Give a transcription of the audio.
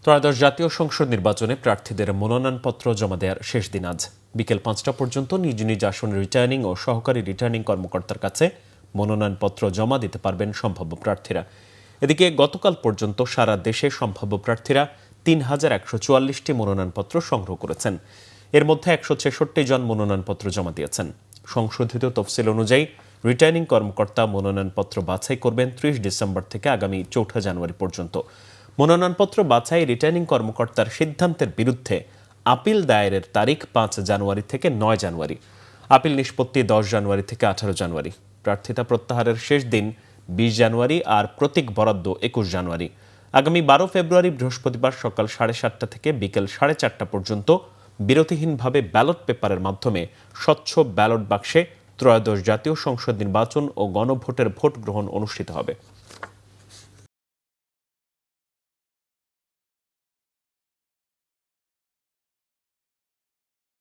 ত্রয়োদশ জাতীয় সংসদ নির্বাচনে প্রার্থীদের মনোনয়নপত্র জমা দেওয়ার শেষ দিন আজ বিকেল ৫টা পর্যন্ত নিজ নিজ আসনে রিটার্নিং ও সহকারী রিটার্নিং কর্মকর্তার কাছে মনোনয়নপত্র জমা দিতে পারবেন সম্ভাব্য প্রার্থীরা। এদিকে গতকাল পর্যন্ত সারা দেশে সম্ভাব্য প্রার্থীরা ৩,১৪৪টি মনোনয়নপত্র সংগ্রহ করেছেন। এর মধ্যে ১৬৬ জন মনোনয়নপত্র জমা দিয়েছেন। সংশোধিত তফসিল অনুযায়ী রিটার্নিং কর্মকর্তা মনোনয়নপত্র বাছাই করবেন ৩০ ডিসেম্বর থেকে আগামী ৪ জানুয়ারি পর্যন্ত। মনোনয়নপত্র বাছাই রিটার্নিং কর্মকর্তার সিদ্ধান্তের বিরুদ্ধে আপিল দায়েরের তারিখ ৫ জানুয়ারি থেকে ৯ জানুয়ারি। আপিল নিষ্পত্তি ১০ জানুয়ারি থেকে ১৮ জানুয়ারি। প্রার্থিতা প্রত্যাহারের শেষ দিন ২০ জানুয়ারি আর প্রতীক বরাদ্দ ২১ জানুয়ারি। আগামী ১২ ফেব্রুয়ারি বৃহস্পতিবার সকাল ৭:৩০ থেকে বিকেল ৪:৩০ পর্যন্ত বিরতিহীনভাবে ব্যালট পেপারের মাধ্যমে স্বচ্ছ ব্যালট বাক্সে ত্রয়োদশ জাতীয় সংসদ নির্বাচন ও গণভোটের ভোট গ্রহণ অনুষ্ঠিত হবে।